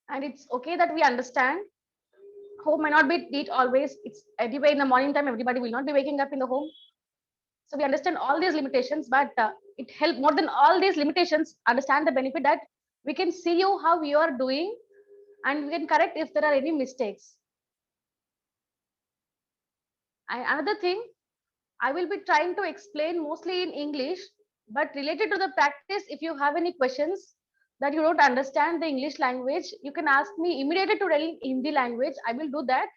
and it's okay that we understand. Home may not be neat always. It's anyway in the morning time, everybody will not be waking up in the home. So we understand all these limitations, but it help more than all these limitations. Understand the benefit that we can see you how you are doing, and we can correct if there are any mistakes. And another thing, I will be trying to explain mostly in English, but related to the practice, if you have any questions that you don't understand the English language, you can ask me immediately to tell in Hindi language. I will do that,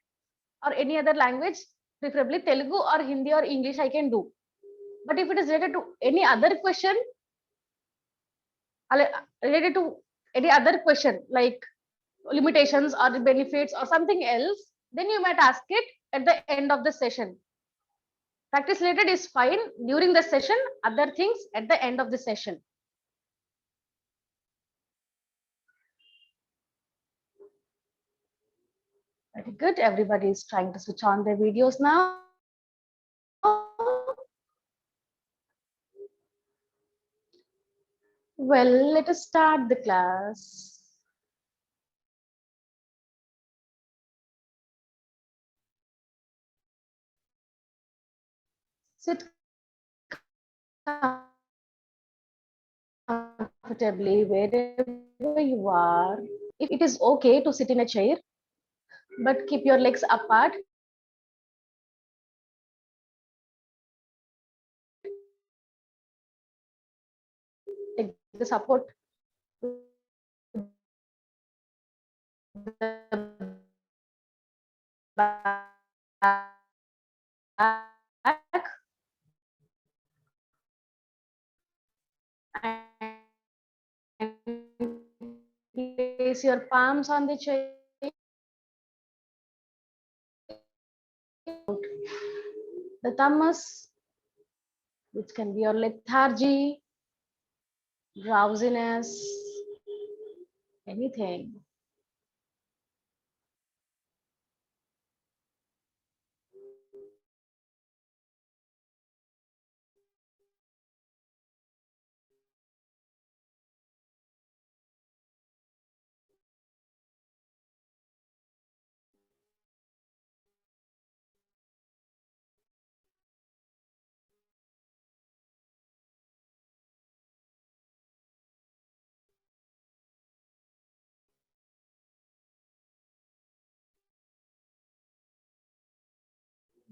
or any other language, preferably Telugu or Hindi or English, I can do. But if it is related to any other question, related to any other question like limitations or the benefits or something else, then you might ask it at the end of the session. Practice related is fine during the session, other things at the end of the session. Very good. Everybody is trying to switch on their videos now. Well, let us start the class. Sit comfortably wherever you are. It is okay to sit in a chair, but keep your legs apart. Take the support back and place your palms on the chair. The thymus, which can be your lethargy, drowsiness, anything.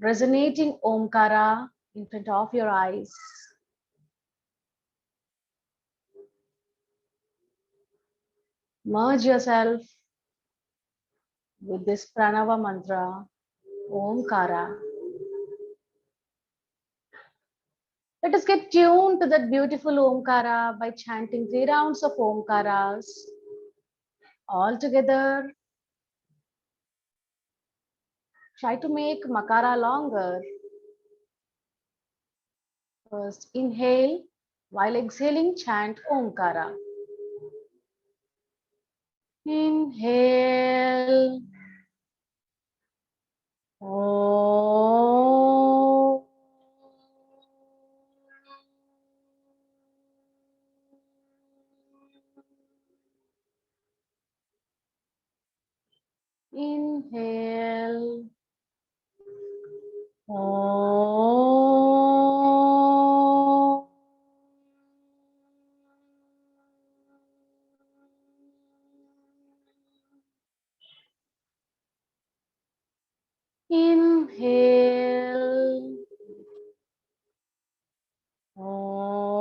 Resonating Omkara in front of your eyes. Merge yourself with this Pranava mantra, Omkara. Let us get tuned to that beautiful Omkara by chanting 3 rounds of Omkaras all together. Try to make Makara longer. First, inhale. While exhaling, chant Omkara. Inhale. Om. Inhale. Om. Inhale. Om.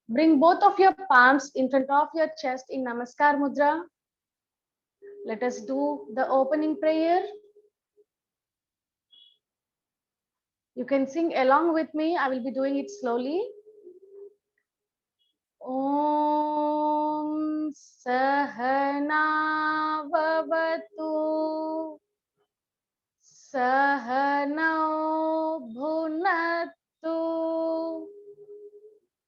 Bring both of your palms in front of your chest in Namaskar Mudra. Let us do the opening prayer. You can sing along with me. I will be doing it slowly. Om Sahana Vavatu Sahanau Bhunattu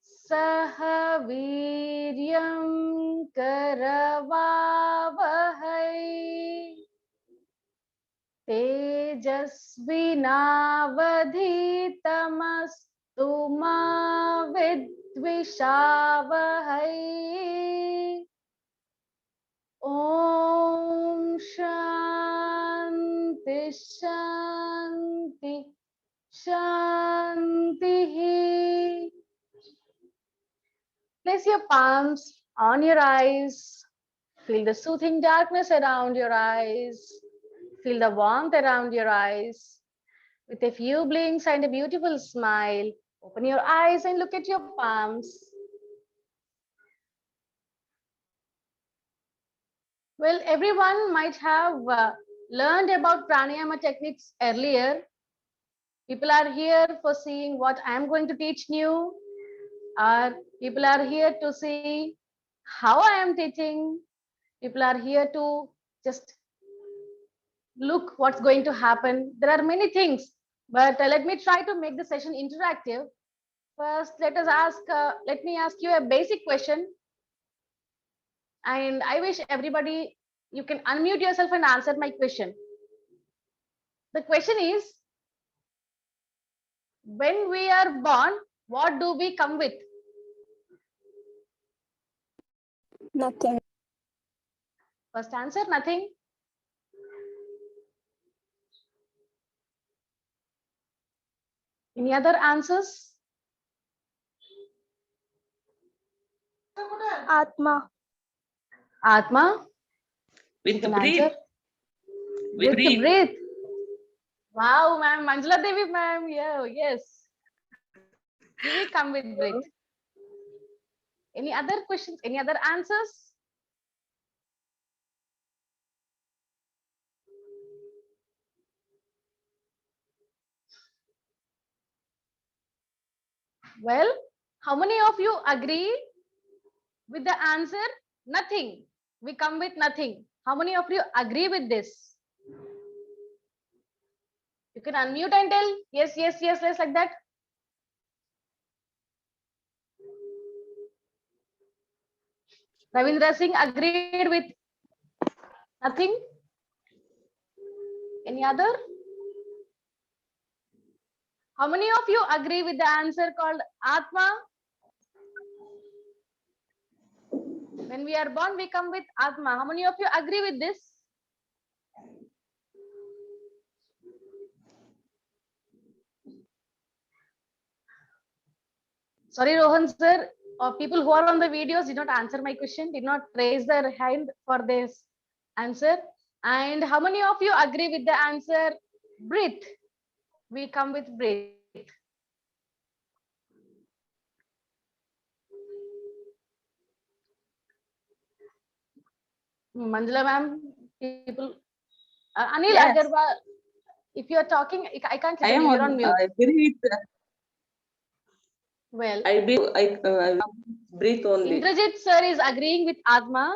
Sah Viryam Karavavahai तेजस्विनावधीतमस्तु मा विद्विषावहै। ॐ शान्ति शान्ति शान्तिः। Place your palms on your eyes. Feel the soothing darkness around your eyes. Feel the warmth around your eyes. With a few blinks and a beautiful smile, open your eyes and look at your palms. Well, everyone might have learned about pranayama techniques earlier. People are here for seeing what I am going to teach new, or people are here to see how I am teaching. People are here to just look what's going to happen. There are many things, but let me try to make the session interactive. First, let me ask you a basic question, and I wish everybody, you can unmute yourself and answer my question. The question is, when we are born, what do we come with? Nothing. First answer, nothing. Any other answers? Atma. Atma? With Can breathe. answer? With With breathe. breath. Wow, ma'am. Manjula Devi, ma'am. Yeah, yes. We will come with breath. Any other questions? Any other answers? Well, how many of you agree with the answer? Nothing. We come with nothing. How many of you agree with this? You can unmute and tell yes, yes, yes, yes, like that. Ravindra Singh agreed with nothing. Any other? How many of you agree with the answer called Atma? When we are born, we come with Atma. How many of you agree with this? Sorry, Rohan sir, people who are on the videos did not answer my question, did not raise their hand for this answer. And how many of you agree with the answer breath? We come with breath. Manjula ma'am, people, Anil Yes. Agarwal, if you are talking, I can't I listen am you, you're on. on mute. I agree with. Well, I breathe only. Indrajit sir is agreeing with Atma.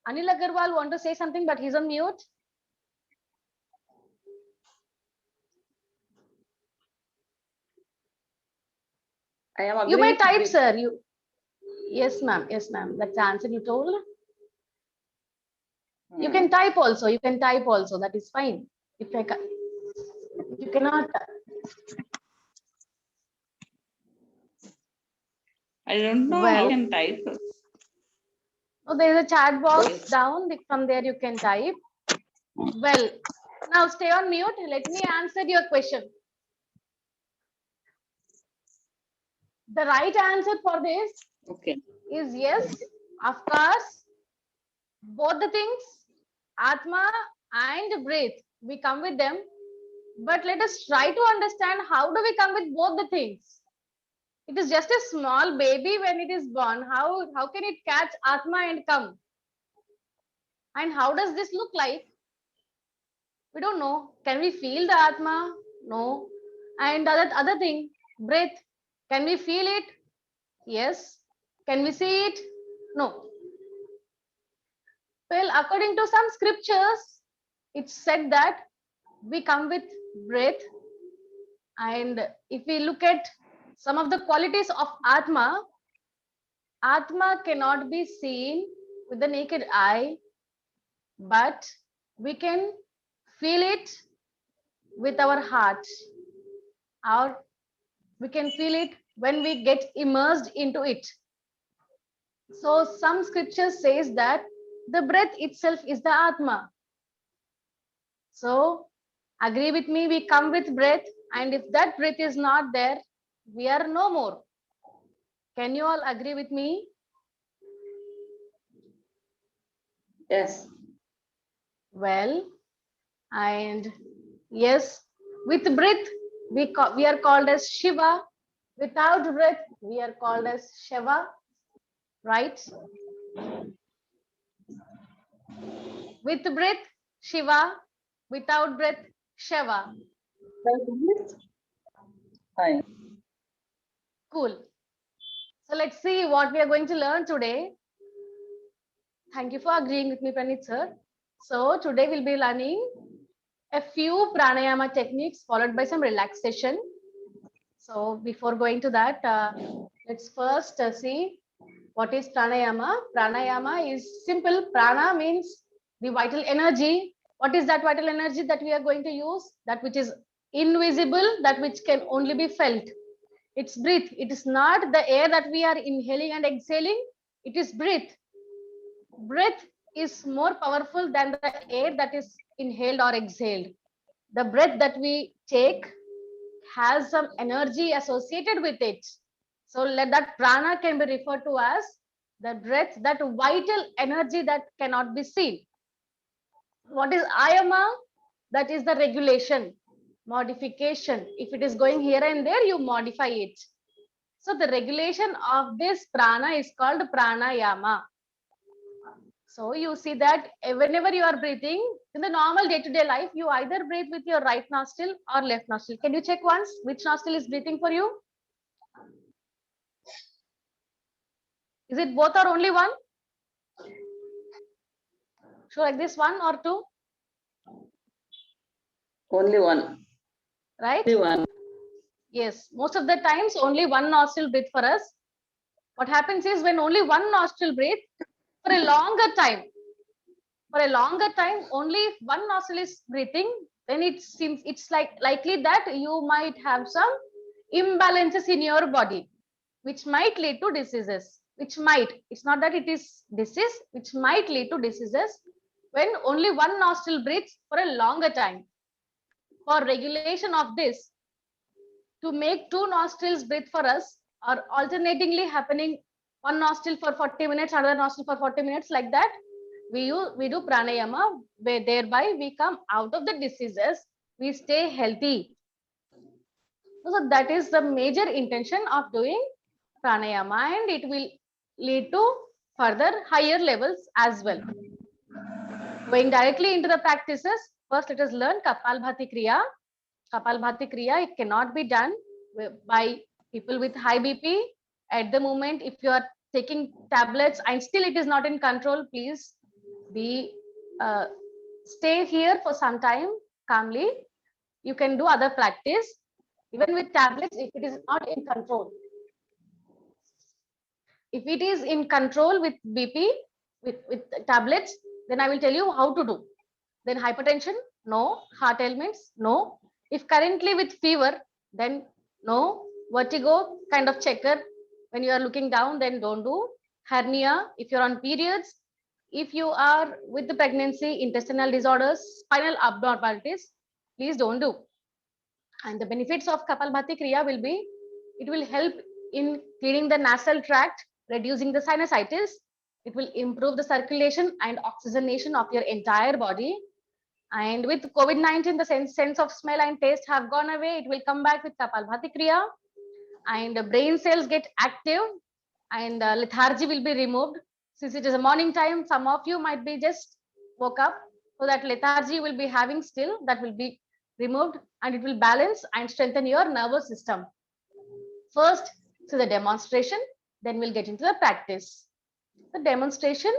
Anil Agarwal want to say something, but he's on mute. I am You agree may with type, breathe. sir. You, yes, ma'am. Yes, ma'am. That's the answer you told. You can type also. You can type also. That is fine. If you cannot. I don't know how Well, I can type. oh, there is a chat box down. From there you can type. Well, now stay on mute. Let me answer your question. The right answer for this Okay. is yes, of course. Both the things, Atma and breath, we come with them. But let us try to understand how do we come with both the things. It is just a small baby when it is born. How can it catch Atma and come? And how does this look like? We don't know. Can we feel the Atma? No. And other thing, breath. Can we feel it? Yes. Can we see it? No. Well, according to some scriptures, it's said that we come with breath. And if we look at some of the qualities of Atma, Atma cannot be seen with the naked eye, but we can feel it with our heart, or we can feel it when we get immersed into it. So some scriptures says that the breath itself is the Atma. So agree with me, we come with breath, and if that breath is not there, we are no more. Can you all agree with me? Yes. Well, and yes, with breath, we are called as Shiva. Without breath, we are called as Shiva, right? With breath, Shiva. Without breath, Shiva. Fine. Cool. So let's see what we are going to learn today. Thank you for agreeing with me, Pranit sir. So today we'll be learning a few pranayama techniques followed by some relaxation. So before going to that, let's first see what is pranayama. Pranayama is simple. Prana means the vital energy. What is that vital energy that we are going to use? That which is invisible, that which can only be felt. It's breath. It is not the air that we are inhaling and exhaling. It is breath. Breath is more powerful than the air that is inhaled or exhaled. The breath that we take has some energy associated with it. So let that prana can be referred to as the breath, that vital energy that cannot be seen. What is ayama? That is the regulation, modification. If it is going here and there, you modify it. So the regulation of this prana is called pranayama. So you see that whenever you are breathing in the normal day-to-day life, you either breathe with your right nostril or left nostril. Can you check once which nostril is breathing for you? Is it both or only one? So like this, one or two, Only one. right? Only one. Yes, most of the times only one nostril breathe for us. What happens is when only one nostril breathe for a longer time, only if one nostril is breathing, then it seems it's likely that you might have some imbalances in your body, which might lead to diseases. It's not that it is disease, which might lead to diseases when only one nostril breathes for a longer time. For regulation of this, to make two nostrils breathe for us, or alternatingly happening one nostril for 40 minutes, another nostril for 40 minutes, like that, we do pranayama, where thereby we come out of the diseases, we stay healthy. So that is the major intention of doing pranayama, and it will lead to further higher levels as well. Going directly into the practices, first let us learn Kapalbhati Kriya. Kapalbhati Kriya, it cannot be done by people with high BP. At the moment, if you are taking tablets and still it is not in control, please be stay here for some time calmly. You can do other practice even with tablets if it is not in control. If it is in control with BP, with tablets, then I will tell you how to do. Then hypertension, no. Heart ailments, no. If currently with fever, then no. Vertigo, kind of checker. When you are looking down, then don't do. Hernia, if you're on periods. If you are with the pregnancy, intestinal disorders, spinal abnormalities, please don't do. And the benefits of Kapalbhati Kriya will be, it will help in cleaning the nasal tract, reducing the sinusitis. It will improve the circulation and oxygenation of your entire body. And with COVID-19, the sense of smell and taste have gone away. It will come back with Kapalbhati Kriya. And the brain cells get active, and lethargy will be removed. Since it is a morning time, some of you might be just woke up. So that lethargy will be having still, that will be removed, and it will balance and strengthen your nervous system. First, so the demonstration, then we'll get into the practice. The demonstration,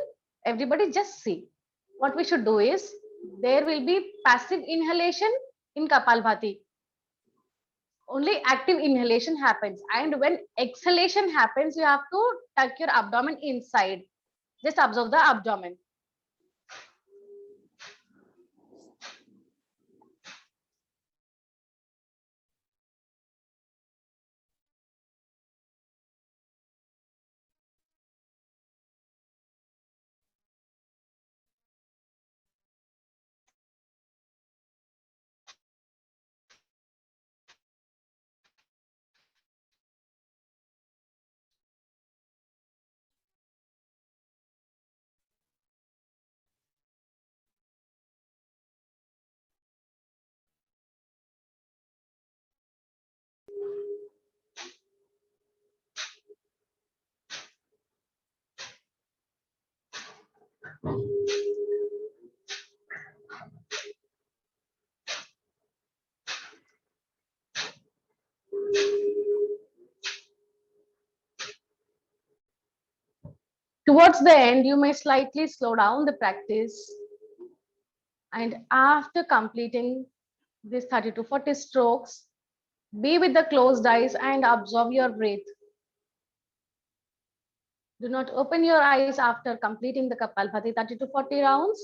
everybody just see. What we should do is, there will be passive inhalation in Kapalbhati. Only active inhalation happens, and when exhalation happens, you have to tuck your abdomen inside. Just observe the abdomen. Towards the end, you may slightly slow down the practice. And after completing these 30 to 40 strokes, be with the closed eyes and observe your breath. Do not open your eyes after completing the Kapalbhati 30 to 40 rounds.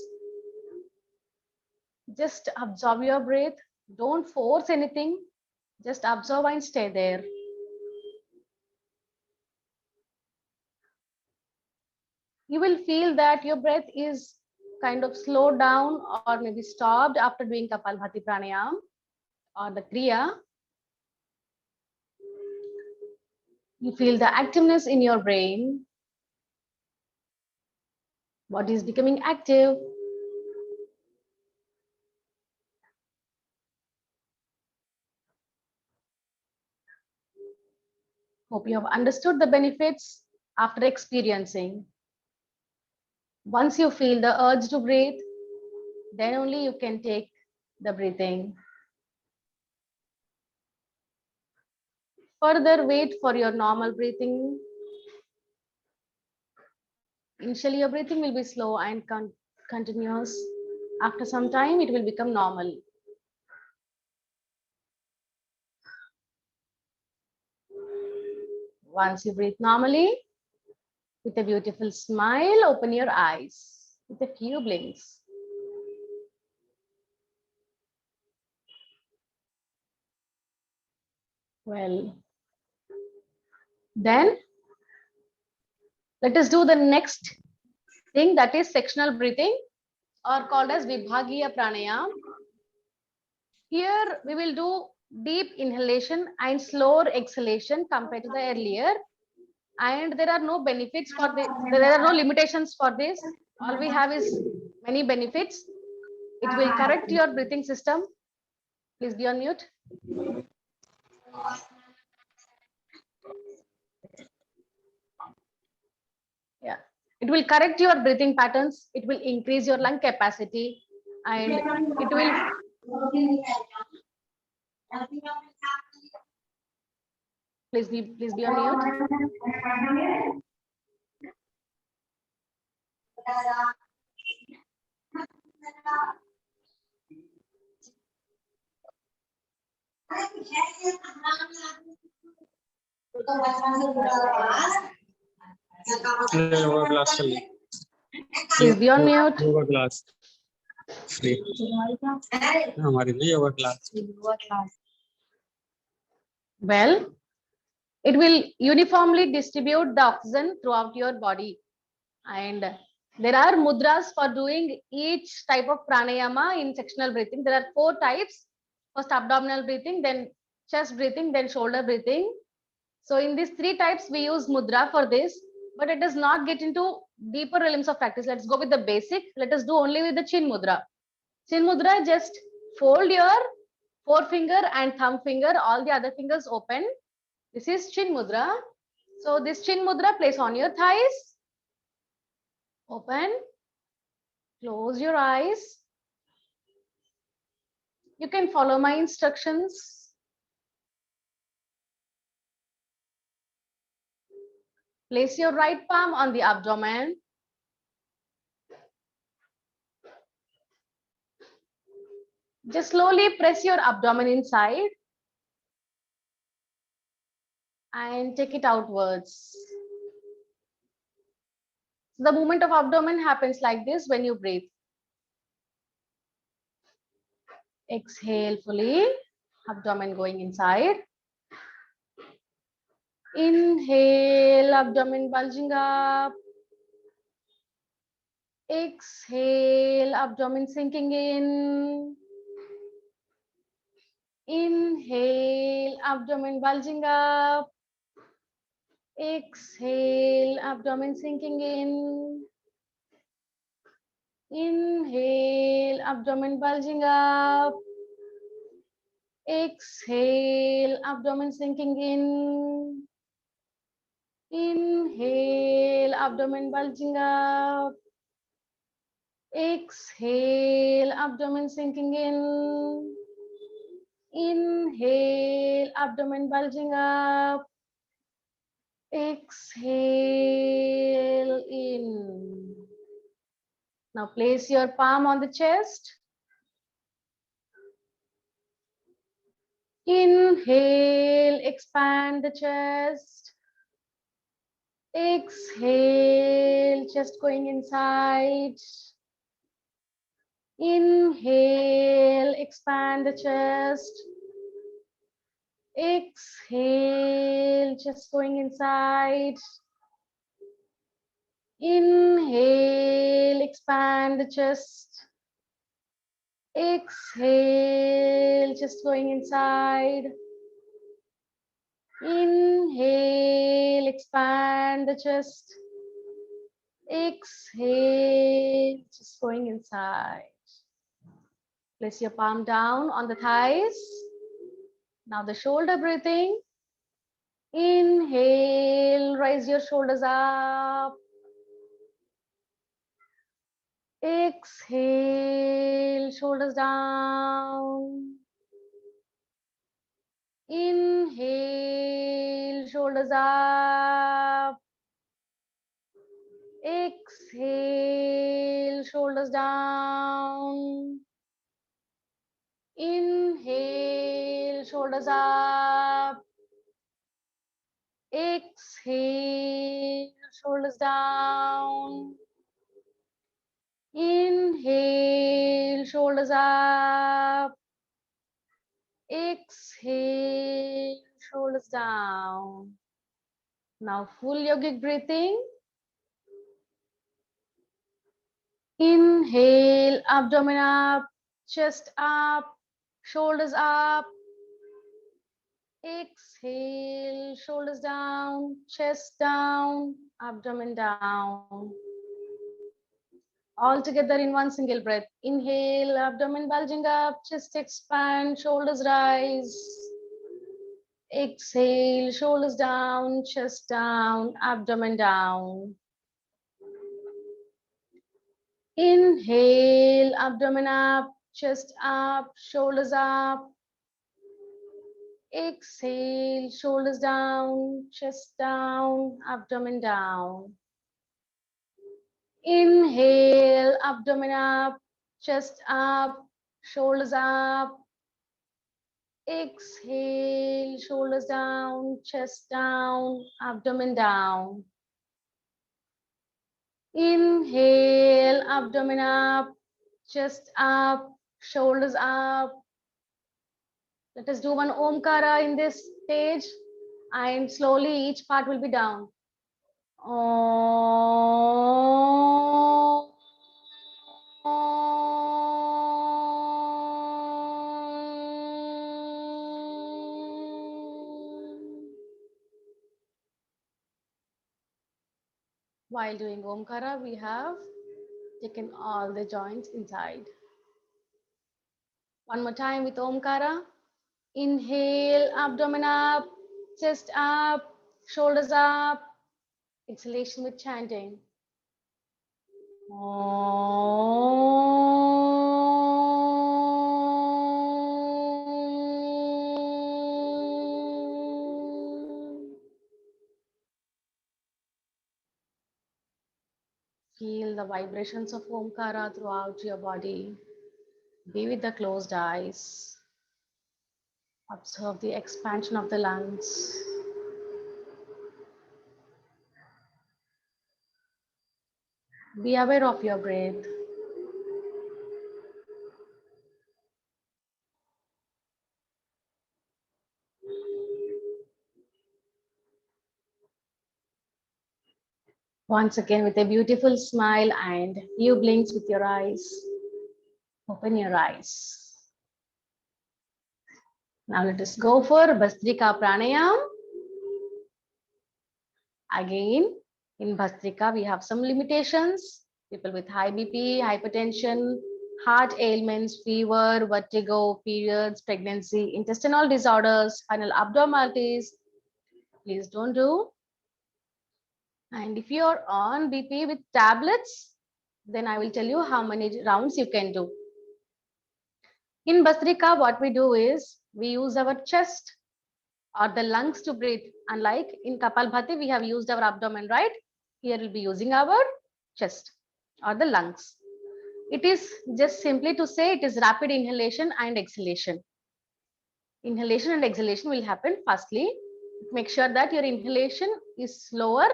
Just observe your breath. Don't force anything. Just observe and stay there. You will feel that your breath is kind of slowed down or maybe stopped after doing Kapalbhati Pranayam or the Kriya. You feel the activeness in your brain. Body is becoming active. Hope you have understood the benefits after experiencing. Once you feel the urge to breathe, then only you can take the breathing. Further, wait for your normal breathing. Initially, your breathing will be slow and continuous. After some time, it will become normal. Once you breathe normally, with a beautiful smile, open your eyes with a few blinks. Well, then let us do the next thing, that is sectional breathing, or called as Vibhagiya Pranayam. Here we will do deep inhalation and slower exhalation compared to the earlier. And there are no benefits for this. There are no limitations for this. All we have is many benefits. It will correct your breathing system. Please be on mute. Yeah, it will correct your breathing patterns. It will increase your lung capacity, and it will. Please be on mute. Please be on mute. Yoga class free हमारी भी yoga class. Well, it will uniformly distribute the oxygen throughout your body. And there are mudras for doing each type of pranayama in sectional breathing. There are 4 types. First abdominal breathing, then chest breathing, then shoulder breathing. So in these 3 types, we use mudra for this, but it does not get into deeper realms of practice. Let's go with the basic. Let us do only with the chin mudra. Chin mudra, just fold your forefinger and thumb finger, all the other fingers open. This is chin mudra. So this chin mudra, place on your thighs. Open. Close your eyes. You can follow my instructions. Place your right palm on the abdomen. Just slowly press your abdomen inside and take it outwards. So the movement of abdomen happens like this when you breathe. Exhale fully, abdomen going inside. Inhale, abdomen bulging up. Exhale, abdomen sinking in. Inhale, abdomen bulging up. Exhale, abdomen sinking in. Inhale, abdomen bulging up. Exhale, abdomen sinking in. Inhale, abdomen bulging up. Exhale, abdomen sinking in. Inhale, abdomen bulging up. Exhale in. Now place your palm on the chest. Inhale, expand the chest. Exhale, chest going inside. Inhale, expand the chest. Exhale, chest going inside. Inhale, expand the chest. Exhale, chest going inside. Inhale, expand the chest. Exhale, just going inside. Place your palm down on the thighs. Now the shoulder breathing. Inhale, raise your shoulders up. Exhale, shoulders down. Inhale, shoulders up. Exhale, shoulders down. Inhale, shoulders up. Exhale, shoulders down. Inhale, shoulders up. Exhale, shoulders down. Now full yogic breathing. Inhale, abdomen up, chest up, shoulders up. Exhale, shoulders down, chest down, abdomen down. All together in one single breath. Inhale, abdomen bulging up, chest expand, shoulders rise. Exhale, shoulders down, chest down, abdomen down. Inhale, abdomen up, chest up, shoulders up. Exhale, shoulders down, chest down, abdomen down. Inhale, abdomen up, chest up, shoulders up. Exhale, shoulders down, chest down, abdomen down. Inhale, abdomen up, chest up, shoulders up. Let us do one Omkara in this stage, and slowly each part will be down. Om. While doing Omkara, we have taken all the joints inside. One more time with Omkara. Inhale, abdomen up, chest up, shoulders up. Exhalation with chanting. Om. Feel the vibrations of Omkara throughout your body. Be with the closed eyes. Observe the expansion of the lungs. Be aware of your breath. Once again with a beautiful smile and few blinks with your eyes. Open your eyes. Now let us go for Bhastrika Pranayam. Again, in Bhastrika, we have some limitations. People with high BP, hypertension, heart ailments, fever, vertigo, periods, pregnancy, intestinal disorders, spinal abnormalities, please don't do. And if you're on BP with tablets, Then I will tell you how many rounds you can do. In Bhastrika, what we do is we use our chest or the lungs to breathe. Unlike in Kapalbhati, we have used our abdomen, right? Here we'll be using our chest or the lungs. It is just simply to say it is rapid inhalation and exhalation. Inhalation and exhalation will happen firstly. Make sure that your inhalation is slower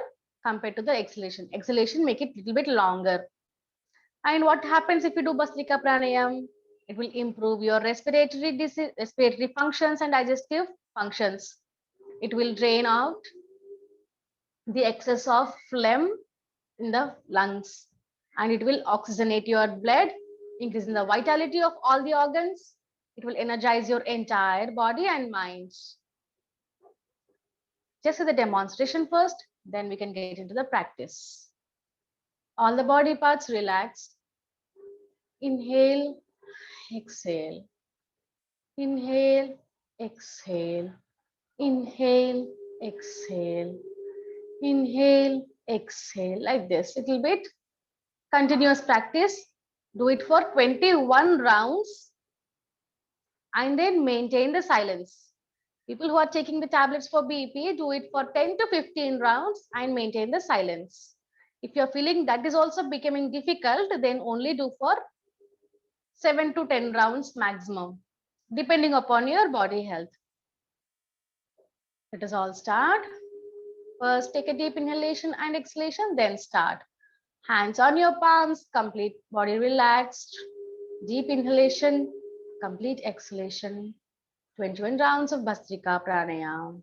compared to the exhalation. Exhalation, make it a little bit longer. And what happens if you do Bhastrika Pranayam? It will improve your respiratory functions and digestive functions. It will drain out the excess of phlegm in the lungs, and it will oxygenate your blood, increasing the vitality of all the organs. It will energize your entire body and mind. Just as the demonstration first, then we can get into the practice. All the body parts relaxed. Inhale, exhale. Inhale, exhale. Inhale, exhale. Inhale, exhale, like this. Little bit continuous practice. Do it for 21 rounds and then maintain the silence. People who are taking the tablets for BP, do it for 10 to 15 rounds and maintain the silence. If you're feeling that is also becoming difficult, then only do for 7 to 10 rounds maximum, depending upon your body health. Let us all start. First, take a deep inhalation and exhalation, then start. Hands on your palms, complete body relaxed. Deep inhalation, complete exhalation. 21 rounds of Bhastrika Pranayam.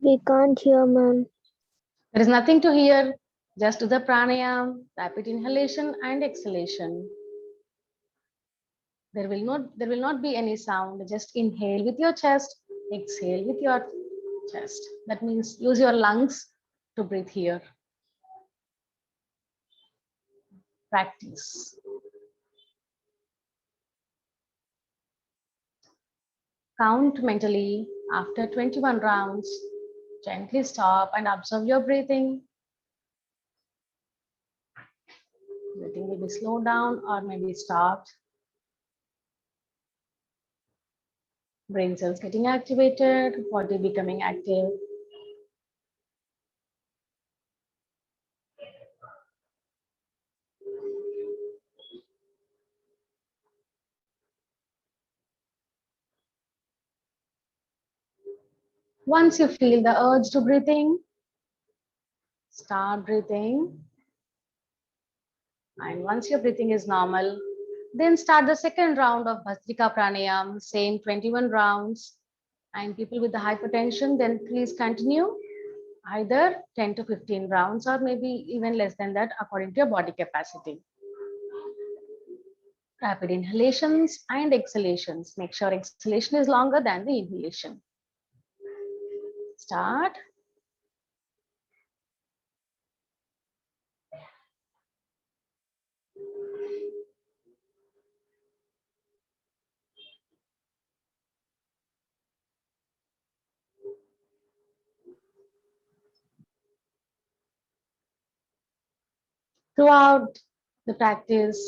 We can't hear, ma'am. There is nothing to hear. Just do the pranayam, rapid inhalation and exhalation. There will not be any sound. Just inhale with your chest, exhale with your chest. That means use your lungs to breathe here. Practice. Count mentally. After 21 rounds, gently stop and observe your breathing. Breathing will be slowed down or maybe stopped. Brain cells getting activated, body becoming active. Once you feel the urge to breathing, start breathing. And once your breathing is normal, then start the second round of Bhastrika Pranayam, same 21 rounds. And people with the hypertension, then please continue either 10 to 15 rounds or maybe even less than that according to your body capacity. Rapid inhalations and exhalations. Make sure exhalation is longer than the inhalation. Start. Throughout the practice,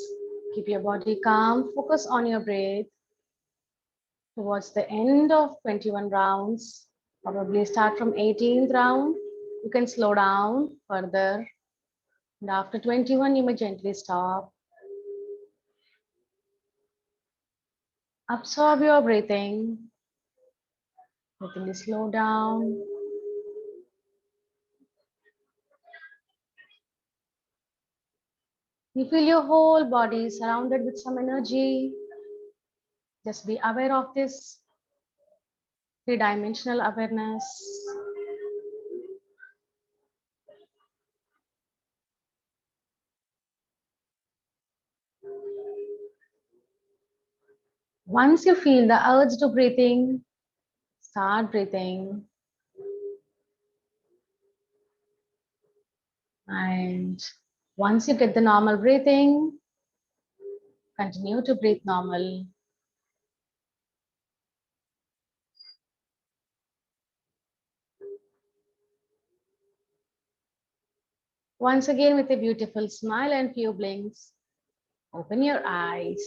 keep your body calm, focus on your breath. Towards the end of 21 rounds, probably start from 18th round, you can slow down further. And after 21, you may gently stop. Absorb your breathing. Breathing is slow down. You feel your whole body surrounded with some energy. Just be aware of this three-dimensional awareness. Once you feel the urge to breathing, start breathing. And once you get the normal breathing, continue to breathe normal. Once again, with a beautiful smile and few blinks, open your eyes.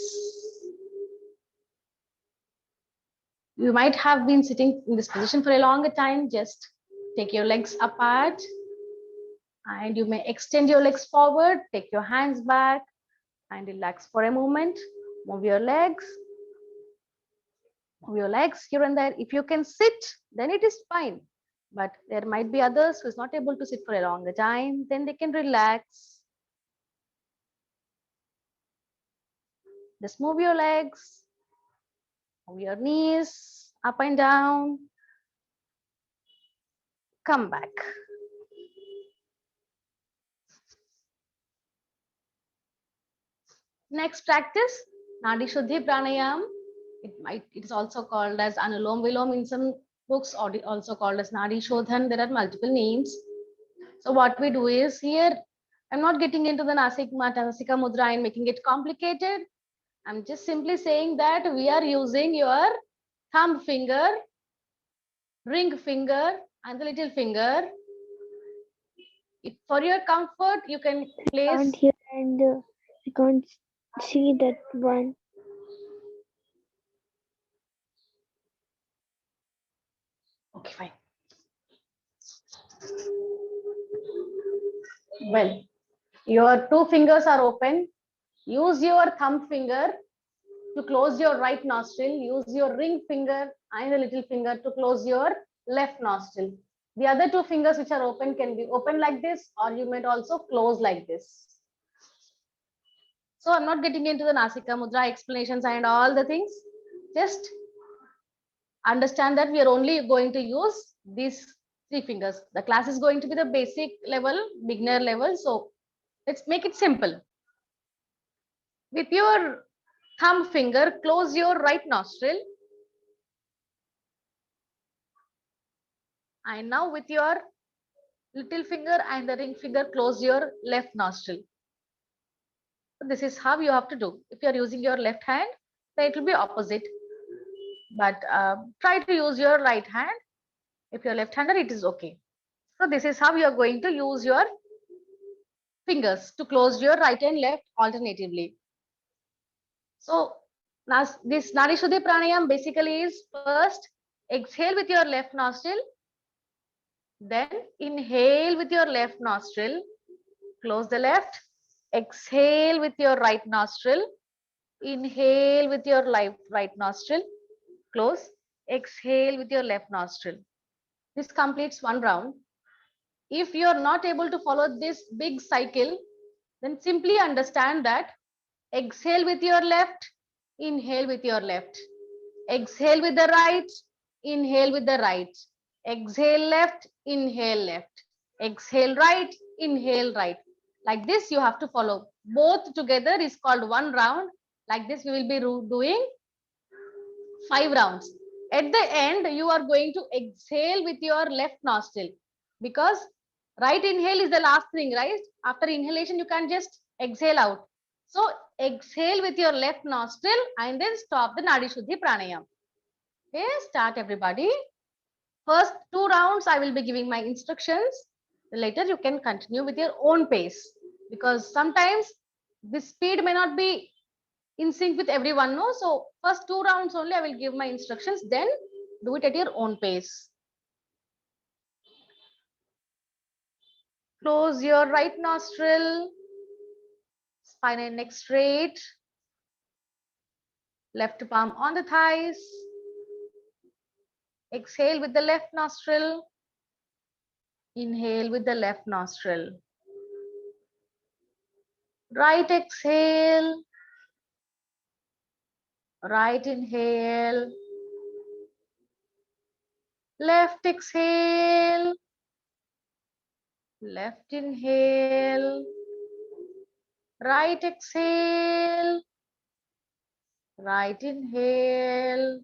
You might have been sitting in this position for a longer time. Just take your legs apart and you may extend your legs forward, take your hands back and relax for a moment. Move your legs. Move your legs here and there. If you can sit, then it is fine. But there might be others who is not able to sit for a longer time, then they can relax. Just move your legs, move your knees up and down. Come back. Next practice, Nadi Shuddhi Pranayam. It is also called as Anulom Vilom in some books, or also called as Nadi Shodhan. There are multiple names. So what we do is here, I'm not getting into the Nasika Mudra and making it complicated. I'm just simply saying that we are using your thumb finger, ring finger, and the little finger. For your comfort, you can place. Can't hear and I can't see that one. Okay, fine. Well, your two fingers are open. Use your thumb finger to close your right nostril. Use your ring finger and the little finger to close your left nostril. The other two fingers which are open can be open like this, or you might also close like this. So I'm not getting into the Nasika Mudra explanations and all the things. Just understand that we are only going to use these three fingers. The class is going to be the basic level, beginner level. So let's make it simple. With your thumb finger, close your right nostril. And now with your little finger and the ring finger, close your left nostril. So this is how you have to do. If you are using your left hand, then it will be opposite. But try to use your right hand. If you're left-hander, it is okay. So this is how you are going to use your fingers to close your right and left alternatively. So now this Nadi Shuddhi Pranayam basically is first exhale with your left nostril, then inhale with your left nostril, close the left, exhale with your right nostril, inhale with your right nostril, close, exhale with your left nostril. This completes one round. If you are not able to follow this big cycle, then simply understand that exhale with your left, inhale with your left, exhale with the right, inhale with the right, exhale left, inhale left, exhale right, inhale right. Like this you have to follow. Both together is called one round. Like this we will be doing 5 rounds. At the end, you are going to exhale with your left nostril, because right inhale is the last thing, right? After inhalation, you can just exhale out. So exhale with your left nostril and then stop the Nadi Shuddhi Pranayam. Okay, start everybody. First 2 rounds, I will be giving my instructions. Later, you can continue with your own pace, because sometimes the speed may not be in sync with everyone, no? So first 2 rounds only I will give my instructions, then do it at your own pace. Close your right nostril, spine and neck straight, left palm on the thighs. Exhale with the left nostril, inhale with the left nostril. Right exhale, right inhale, left exhale, left inhale, right exhale, right inhale,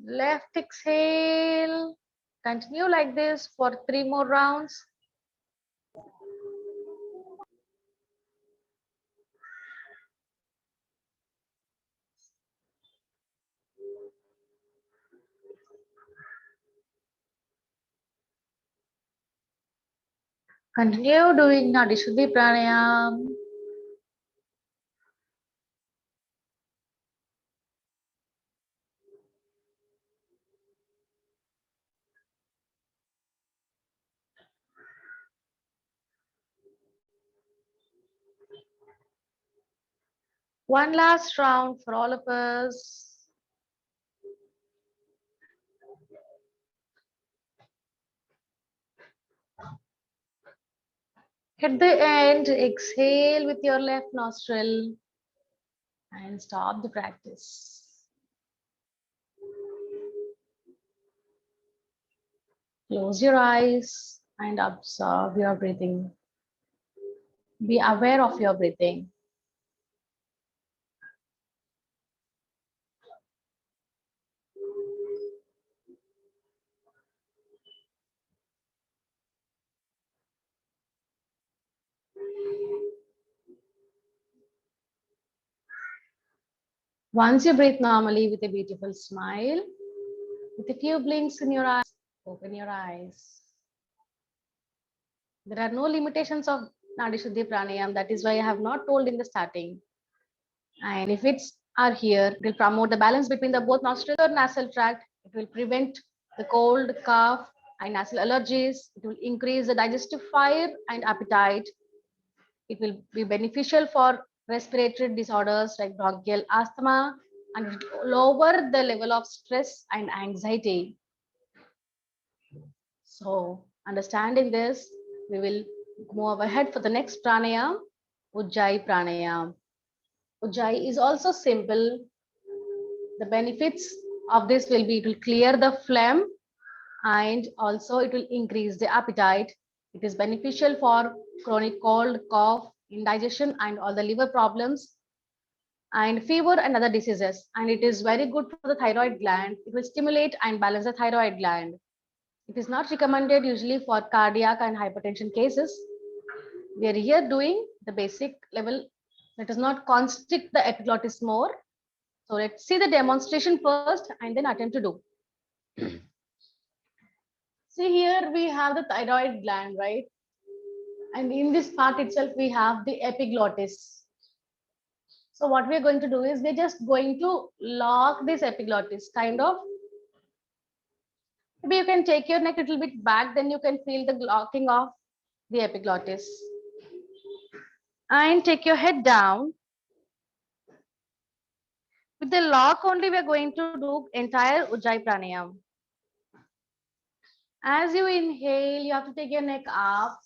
left exhale. Continue like this for 3 more rounds. Continue doing Nadi Shuddhi Pranayam. One last round for all of us. At the end, exhale with your left nostril and stop the practice. Close your eyes and observe your breathing. Be aware of your breathing. Once you breathe normally with a beautiful smile, with a few blinks in your eyes, open your eyes. There are no limitations of Nadi Shuddhi Pranayam. That is why I have not told in the starting. And if it's are here, it will promote the balance between the both nostril or nasal tract. It will prevent the cold, cough, and nasal allergies. It will increase the digestive fire and appetite. It will be beneficial for respiratory disorders like bronchial asthma and it will lower the level of stress and anxiety. So, understanding this, we will move ahead for the next pranayam, Ujjayi pranayam. Ujjayi is also simple. The benefits of this will be it will clear the phlegm and also it will increase the appetite. It is beneficial for chronic cold, cough, indigestion, and all the liver problems and fever and other diseases. And it is very good for the thyroid gland. It will stimulate and balance the thyroid gland. It is not recommended usually for cardiac and hypertension cases. We are here doing the basic level. Let us not constrict the epiglottis more. So let's see the demonstration first and then attempt to do. See here we have the thyroid gland, right? And in this part itself, we have the epiglottis. So what we're going to do is we're just going to lock this epiglottis, kind of. Maybe you can take your neck a little bit back, then you can feel the locking of the epiglottis. And take your head down. With the lock only, we're going to do entire Ujjayi Pranayam. As you inhale, you have to take your neck up.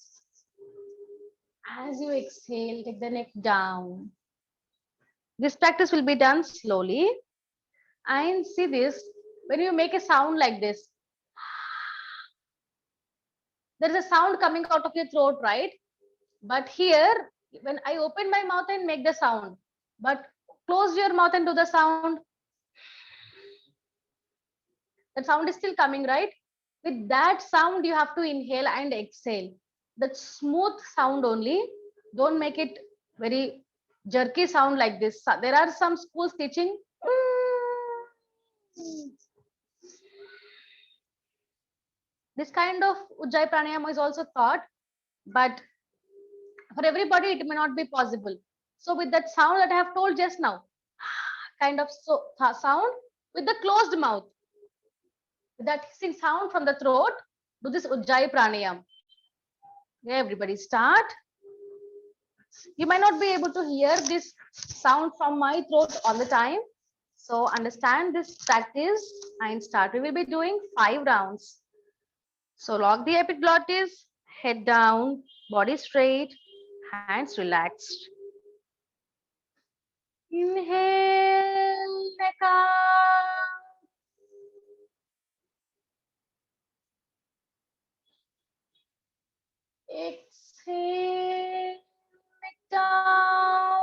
As you exhale, take the neck down. This practice will be done slowly. And see this, when you make a sound like this, there is a sound coming out of your throat, right? But here, when I open my mouth and make the sound, but close your mouth and do the sound, the sound is still coming, right? With that sound, you have to inhale and exhale. That smooth sound only. Don't make it very jerky sound like this. There are some schools teaching. This kind of Ujjayi Pranayama is also taught, but for everybody, it may not be possible. So with that sound that I have told just now, kind of sound with the closed mouth, with that hissing sound from the throat, do this Ujjayi Pranayam. Okay, everybody start. You might not be able to hear this sound from my throat all the time. So understand this practice and start. We will be doing 5 rounds. So lock the epiglottis, head down, body straight, hands relaxed. Inhale, neck up. Exhale, neck down.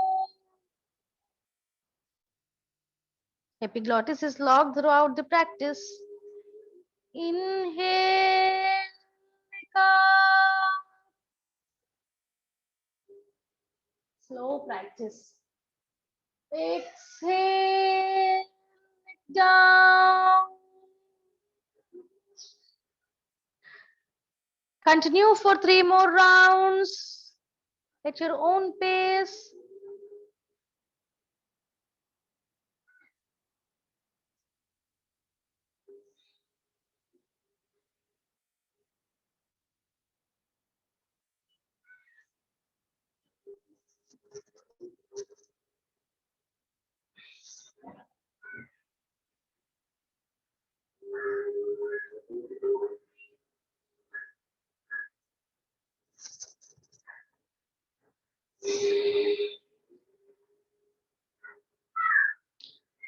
Epiglottis is locked throughout the practice. Inhale, neck up. Slow practice. Exhale, neck down. Continue for 3 more rounds at your own pace.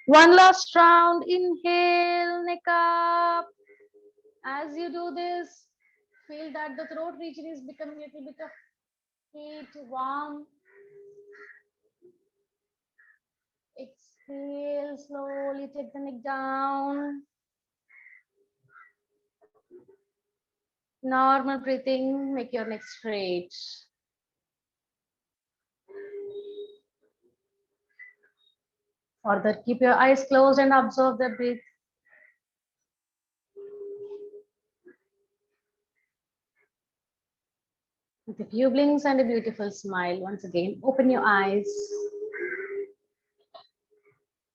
One last round. Inhale, neck up. As you do this, feel that the throat region is becoming a little bit of heat, warm. Exhale, slowly take the neck down. Normal breathing, make your neck straight. Further, keep your eyes closed and observe the breath. With a few blinks and a beautiful smile, once again, open your eyes.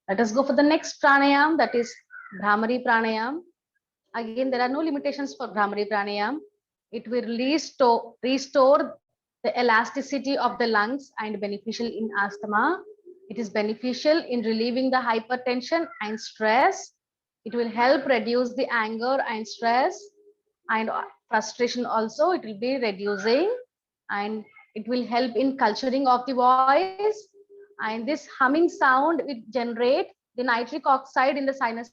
Let us go for the next pranayam, that is Bhramari pranayam. Again, there are no limitations for Bhramari pranayam. It will restore the elasticity of the lungs and beneficial in asthma. It is beneficial in relieving the hypertension and stress. It will help reduce the anger and stress and frustration also. It will be reducing, and it will help in culturing of the voice. And this humming sound will generate the nitric oxide in the sinus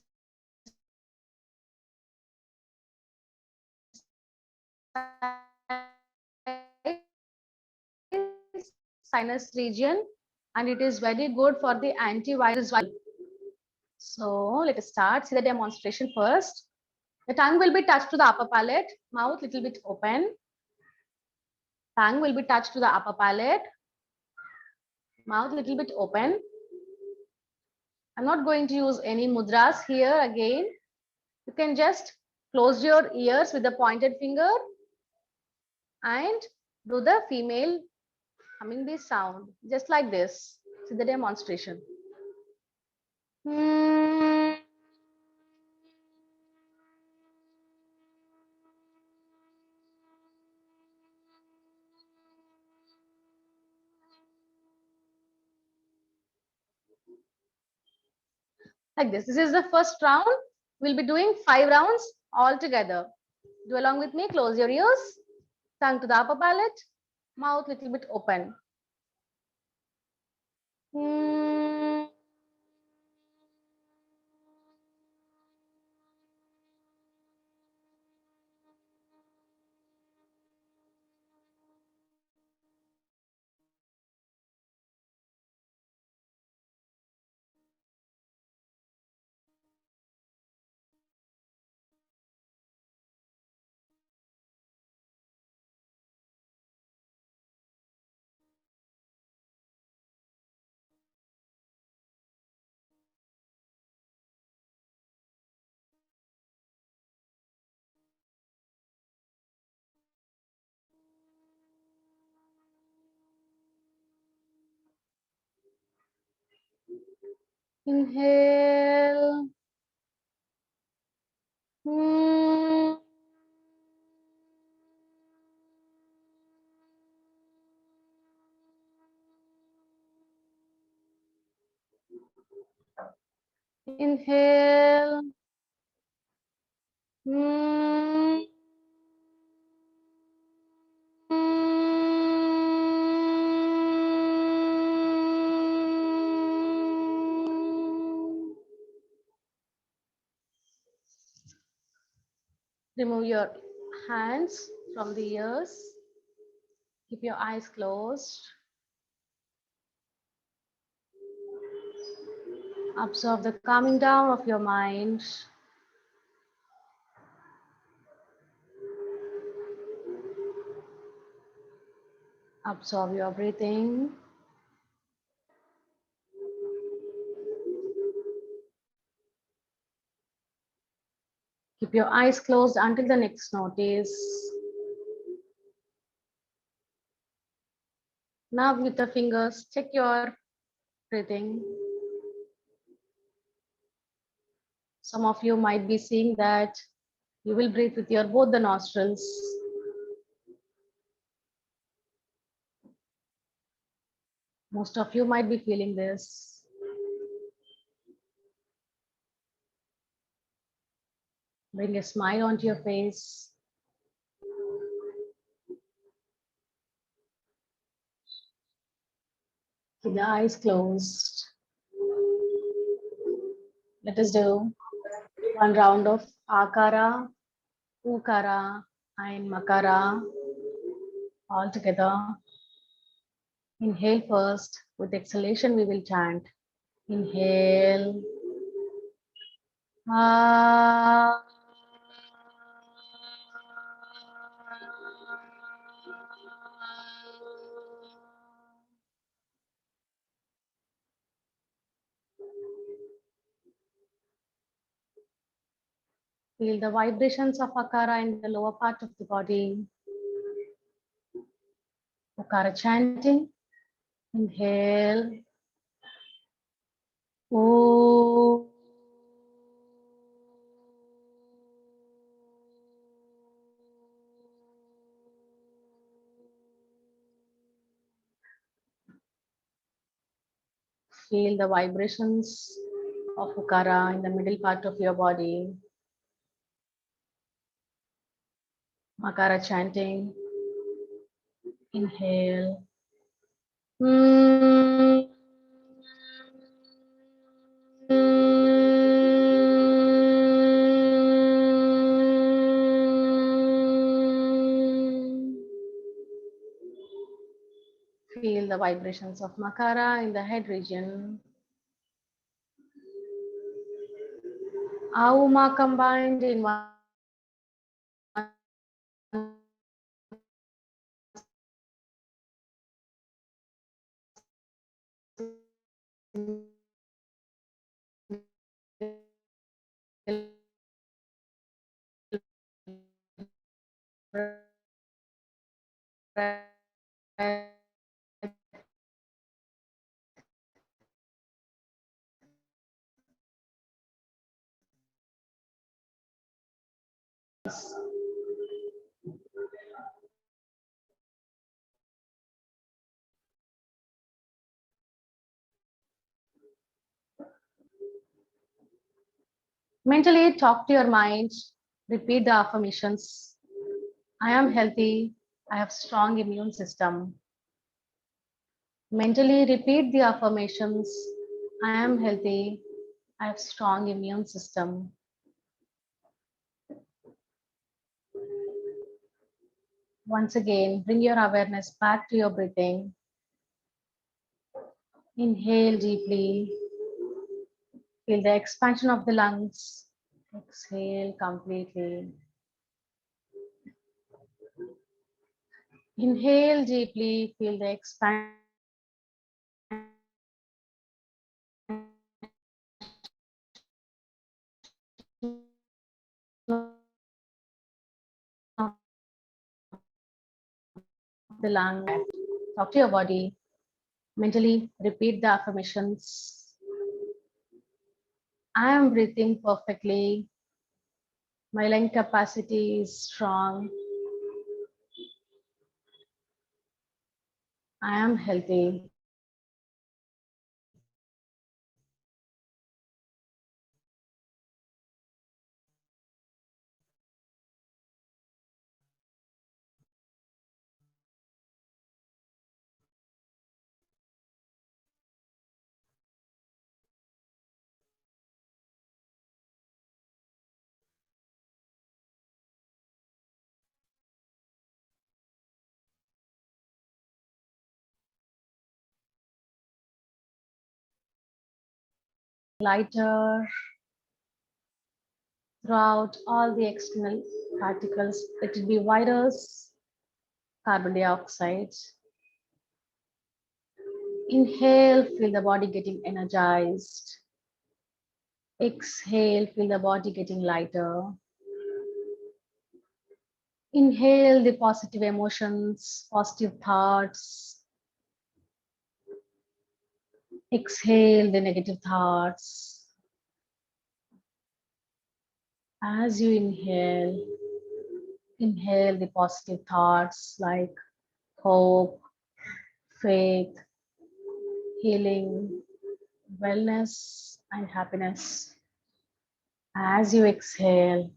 region, and it is very good for the antivirus. So let us start. See the demonstration first. The tongue will be touched to the upper palate, mouth little bit open. Tongue will be touched to the upper palate, mouth little bit open. I'm not going to use any mudras here again. You can just close your ears with the pointed finger and do the female humming bee sound, just like this. See the demonstration. Like this. This is the first round. We'll be doing 5 rounds all together. Do along with me. Close your ears. Tongue to the upper palate. Mouth little bit open. Inhale. Inhale. Remove your hands from the ears. Keep your eyes closed. Observe the calming down of your mind. Absorb your breathing. Keep your eyes closed until the next notice. Now with the fingers, check your breathing. Some of you might be seeing that you will breathe with your both the nostrils. Most of you might be feeling this. Bring a smile onto your face. Keep the eyes closed. Let us do one round of Akara, Ukara, and Makara all together. Inhale first. With exhalation, we will chant. Inhale. Ah. Feel the vibrations of Akara in the lower part of the body. Akara chanting. Inhale. Oh. Feel the vibrations of Ukara in the middle part of your body. Makara chanting. Inhale. Feel the vibrations of Makara in the head region. Auma combined in one. Mentally talk to your mind, repeat the affirmations. I am healthy, I have strong immune system. Mentally repeat the affirmations. I am healthy, I have strong immune system. Once again, bring your awareness back to your breathing. Inhale deeply. Feel the expansion of the lungs. Exhale completely. Inhale deeply. Feel the expansion of the lung. Talk to your body. Mentally repeat the affirmations. I am breathing perfectly. My lung capacity is strong. I am healthy. Lighter throughout all the external particles. Let it be virus, carbon dioxide. Inhale, feel the body getting energized. Exhale, feel the body getting lighter. Inhale the positive emotions, positive thoughts. Exhale the negative thoughts. As you inhale, inhale the positive thoughts like hope, faith, healing, wellness, and happiness. As you exhale,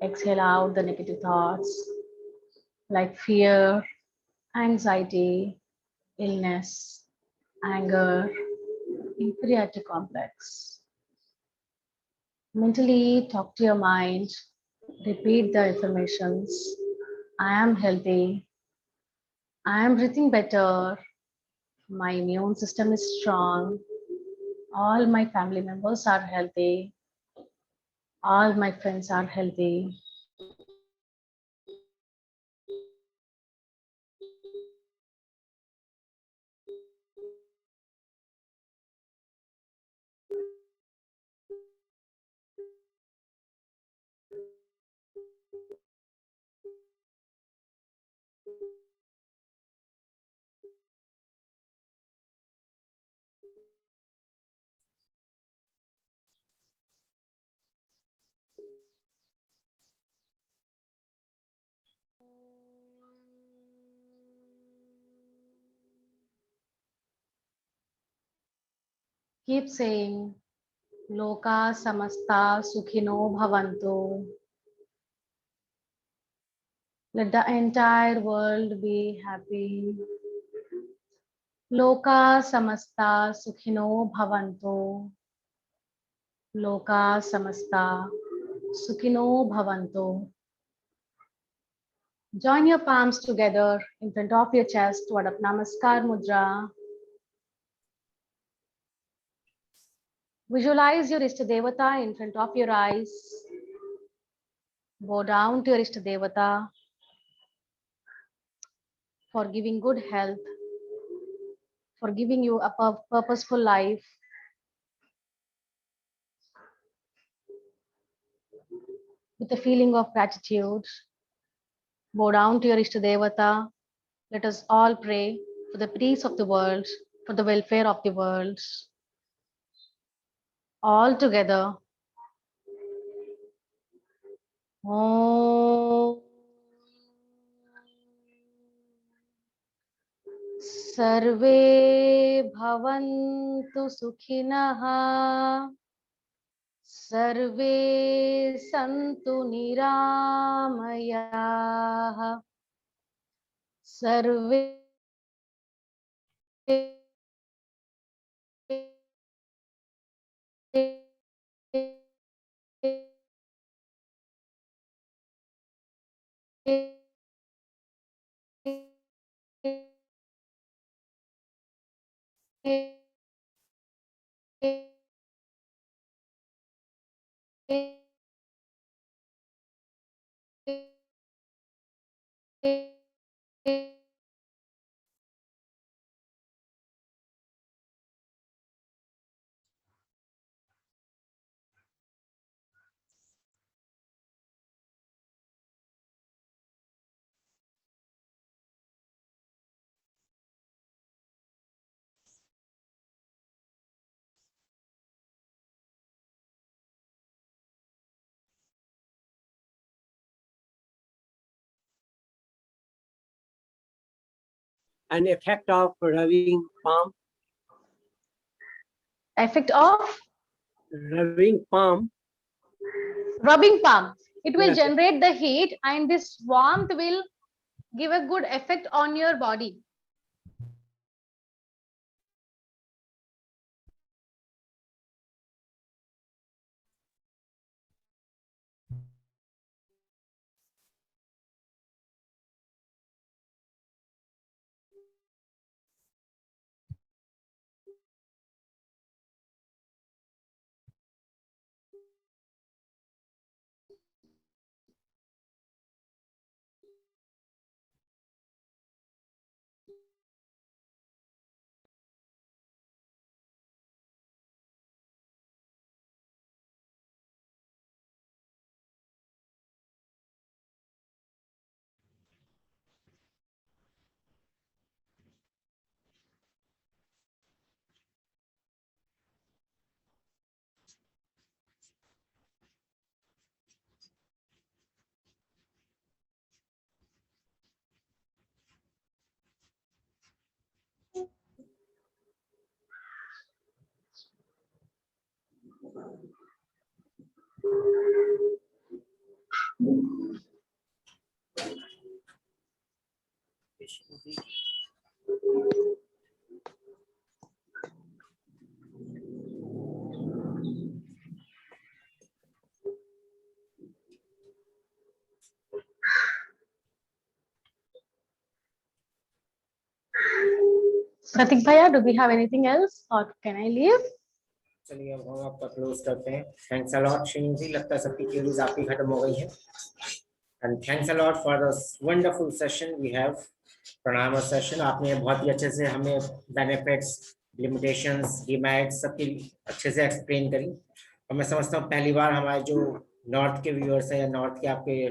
exhale out the negative thoughts like fear, anxiety, illness, anger, inferiority complex. Mentally talk to your mind, repeat the affirmations. I am healthy, I am breathing better, my immune system is strong, all my family members are healthy, all my friends are healthy. Keep saying, Loka samasta sukhino bhavantu. Let the entire world be happy. Loka samasta sukhino bhavantu. Loka samasta sukhino bhavantu. Join your palms together in front of your chest toward up Namaskar Mudra. Visualize your Ishta Devata in front of your eyes. Bow down to your Ishta Devata for giving good health, for giving you a purposeful life. With a feeling of gratitude, bow down to your Ishta Devata. Let us all pray for the peace of the world, for the welfare of the world. All together. Om Sarve Bhavantu Sukhinah. Sarve Santu Niramayah. Sarve An effect of rubbing palm. effect of Rubbing palm. rubbing palm. It will Yes. generate the heat and this warmth will give a good effect on your body. Pratik Bhaiya, do we have anything else or can I leave? चलिए अब हम आपका close करते हैं. Thanks a lot Srini ji, लगता है सबकी queries आपकी खत्म हो गई है. And thanks a lot for the wonderful session we have. प्रणाम सेशन. आपने बहुत ही अच्छे से हमें बेनिफिट्स, लिमिटेशंस, डिमेरिट्स सबकी अच्छे से एक्सप्लेन करी. और मैं समझता हूँ पहली बार हमारे जो नॉर्थ के व्यूअर्स हैं या नॉर्थ के आपके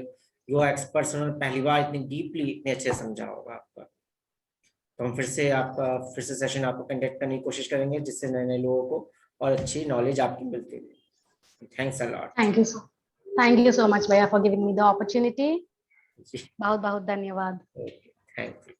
जो एक्सपर्ट्स, उन्होंने पहली बार इतनी डीपली इतने अच्छे से समझा होगा आपका. तो हम फिर से सेशन आपको कंडक्ट करने की कोशिश करेंगे जिससे नए नए लोगों को और अच्छी नॉलेज आपकी मिलती है. Thanks a lot. Thank you so much Bhaiya for giving me the opportunity. बहुत बहुत धन्यवाद. Thank you.